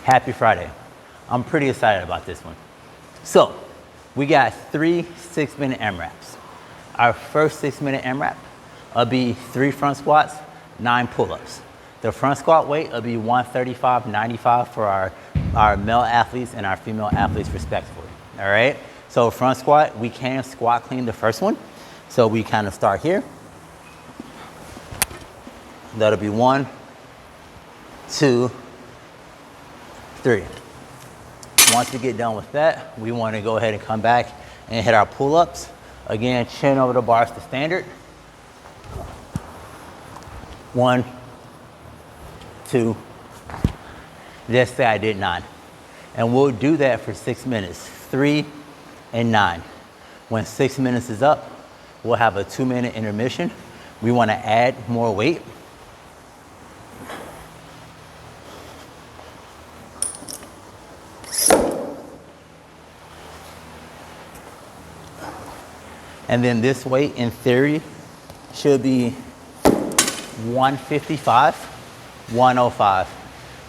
Happy Friday. I'm pretty excited about this one. So we got 3 6-minute AMRAPs. Our first 6-minute AMRAP will be 3 front squats, 9 pull-ups. The front squat weight will be 135/95 for our male athletes and our female athletes respectively. All right. So front squat, we can squat clean the first one. So we kind of start here. That'll be 1, 2, 3. Once we get done with that, we want to go ahead and come back and hit our pull-ups. Again, chin over the bars to standard. 1, 2. Just say I did 9. And we'll do that for 6 minutes, 3 and 9. When 6 minutes is up, we'll have a 2-minute intermission. We want to add more weight. And then this weight, in theory, should be 155, 105,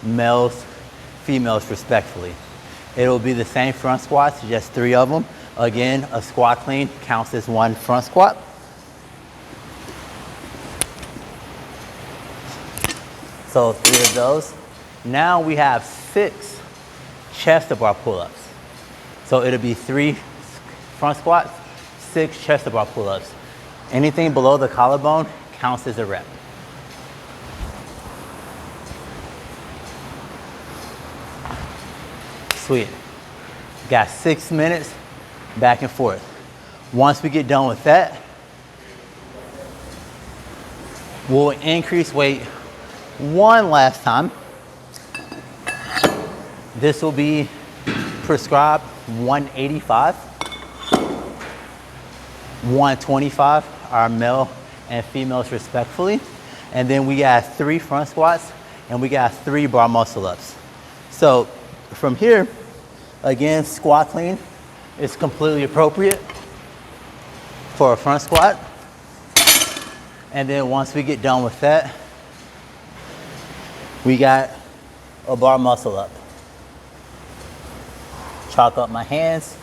males, females respectively. It'll be the same front squats, just 3 of them. Again, a squat clean counts as 1 front squat. So 3 of those. Now we have 6 chest to bar pull-ups. So it'll be 3 front squats, 6 chest to bar pull-ups. Anything below the collarbone counts as a rep. Sweet. Got 6 minutes back and forth. Once we get done with that, we'll increase weight one last time. This will be prescribed 185, 125, our male and females respectively. And then we got 3 front squats and we got 3 bar muscle ups. So from here, again, squat clean is completely appropriate for a front squat. And then once we get done with that, we got a bar muscle up. Chalk up my hands.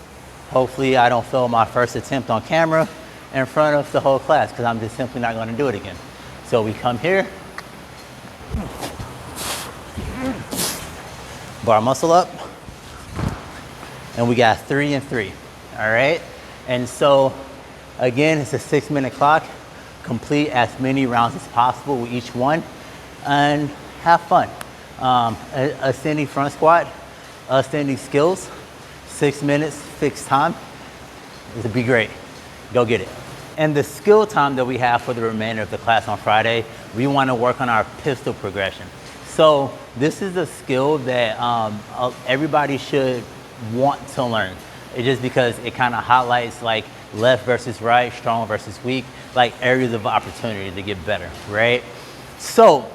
Hopefully I don't fail my first attempt on camera in front of the whole class, because I'm just simply not going to do it again. So we come here, bar muscle up, and we got 3 and 3. All right. And so again, it's a 6-minute clock. Complete as many rounds as possible with each one and have fun. Ascending front squat, ascending skills, 6 minutes, fixed time. It'll be great. Go get it. And the skill time that we have for the remainder of the class on Friday, we want to work on our pistol progression. So this is a skill that everybody should want to learn. It's just because it kind of highlights like left versus right, strong versus weak, like areas of opportunity to get better, right? So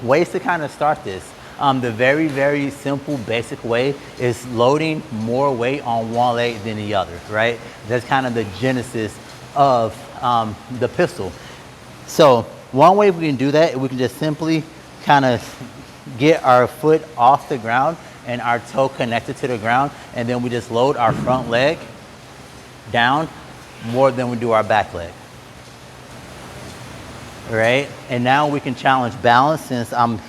ways to kind of start this. The very, very simple, basic way is loading more weight on one leg than the other, right? That's kind of the genesis of the pistol. So one way we can do that, we can just simply kind of get our foot off the ground and our toe connected to the ground, and then we just load our front leg down more than we do our back leg. Right? And now we can challenge balance. Since I'm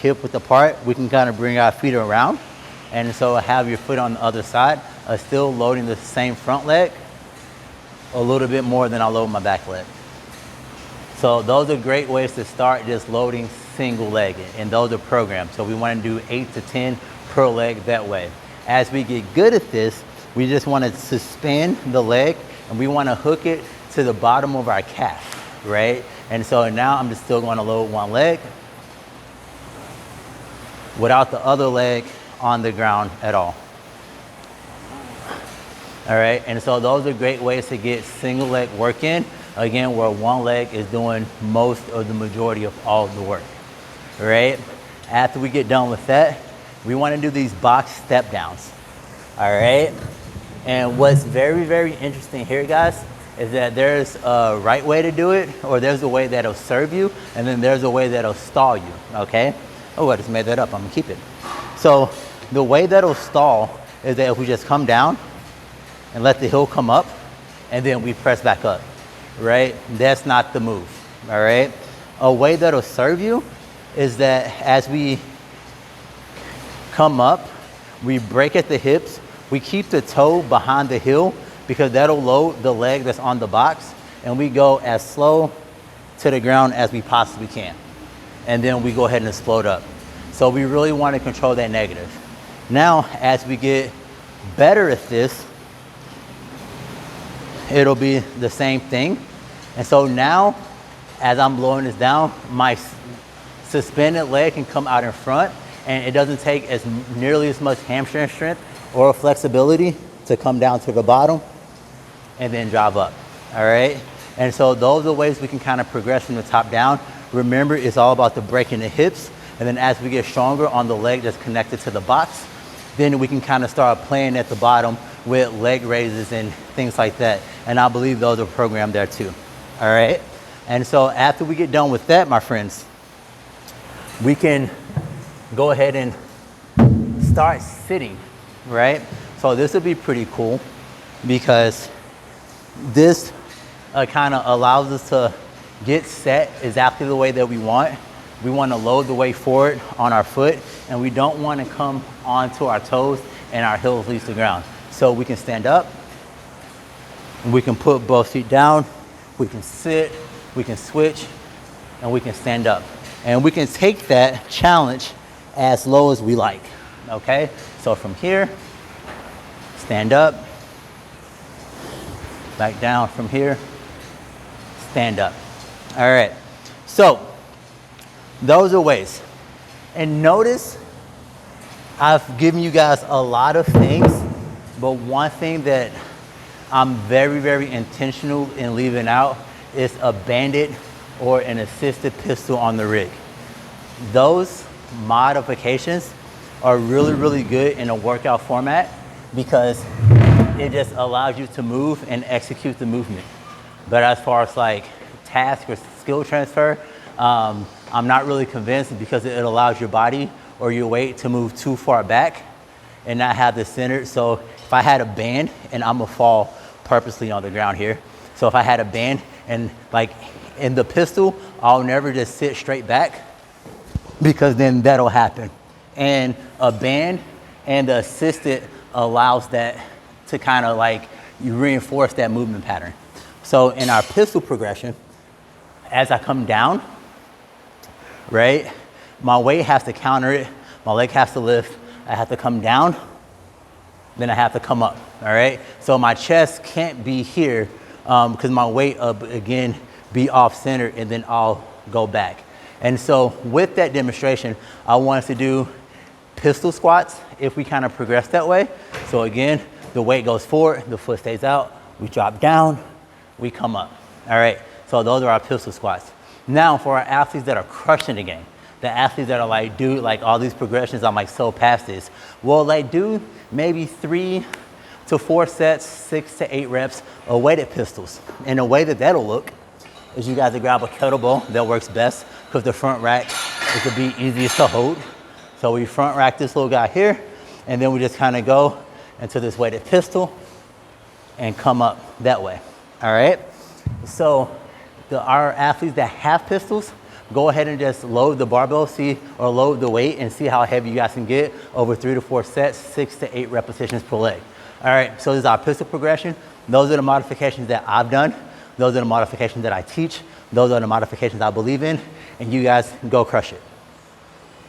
hip width apart, we can kind of bring our feet around, and so have your foot on the other side, still loading the same front leg a little bit more than I load my back leg. So those are great ways to start just loading single legged, and those are programmed. So we want to do 8 to 10 per leg that way. As we get good at this, we just want to suspend the leg and we want to hook it to the bottom of our calf, right? And so now I'm just still going to load one leg without the other leg on the ground at all. All right, and so those are great ways to get single leg work in, again, where one leg is doing most of the majority of all the work, all right? After we get done with that, we want to do these box step downs, all right? And what's very, very interesting here, guys, is that there's a right way to do it, or there's a way that'll serve you, and then there's a way that'll stall you, okay? Oh, I just made that up. I'm gonna keep it. So the way that'll stall is that if we just come down and let the heel come up and then we press back up, right? That's not the move, all right? A way that'll serve you is that as we come up, we break at the hips, we keep the toe behind the heel because that'll load the leg that's on the box, and we go as slow to the ground as we possibly can. And then we go ahead and explode up. So we really want to control that negative. Now, as we get better at this, it'll be the same thing. And so now, as I'm blowing this down, my suspended leg can come out in front, and it doesn't take as nearly as much hamstring strength or flexibility to come down to the bottom and then drive up, all right? And so those are the ways we can kind of progress from the top down. Remember, it's all about the breaking the hips, and then as we get stronger on the leg that's connected to the box, then we can kind of start playing at the bottom with leg raises and things like that. And I believe those are programmed there too, all right? And so after we get done with that, my friends, we can go ahead and start sitting, right? So this would be pretty cool because this kind of allows us to get set exactly the way that we want. We want to load the weight forward on our foot, and we don't want to come onto our toes and our heels leave the ground. So we can stand up, we can put both feet down, we can sit, we can switch, and we can stand up. And we can take that challenge as low as we like, okay? So from here, stand up, back down from here, stand up. All right, so those are ways. And notice I've given you guys a lot of things, but one thing that I'm very, very intentional in leaving out is a banded or an assisted pistol on the rig. Those modifications are really, really good in a workout format because it just allows you to move and execute the movement. But as far as like task or skill transfer, I'm not really convinced because it allows your body or your weight to move too far back and not have the center. So if I had a band, and I'm gonna fall purposely on the ground here. So if I had a band and like in the pistol, I'll never just sit straight back because then that'll happen. And a band and the assisted allows that to kind of like you reinforce that movement pattern. So in our pistol progression, as I come down, right, my weight has to counter it, my leg has to lift, I have to come down, then I have to come up, all right? So my chest can't be here because my weight again be off center, and then I'll go back. And so with that demonstration, I want us to do pistol squats if we kind of progress that way. So again, the weight goes forward, the foot stays out, we drop down, we come up, all right? So those are our pistol squats. Now for our athletes that are crushing the game, the athletes that are like, dude, like all these progressions, I'm like so past this. Well, like do maybe 3 to 4 sets, 6 to 8 reps of weighted pistols. And the way that that'll look is you guys will grab a kettlebell that works best because the front rack is to be easiest to hold. So we front rack this little guy here, and then we just kind of go into this weighted pistol and come up that way, all right? So our athletes that have pistols, go ahead and just load the barbell, or load the weight and see how heavy you guys can get over 3 to 4 sets, 6 to 8 repetitions per leg. All right, so this is our pistol progression. Those are the modifications that I've done. Those are the modifications that I teach. Those are the modifications I believe in, and you guys go crush it.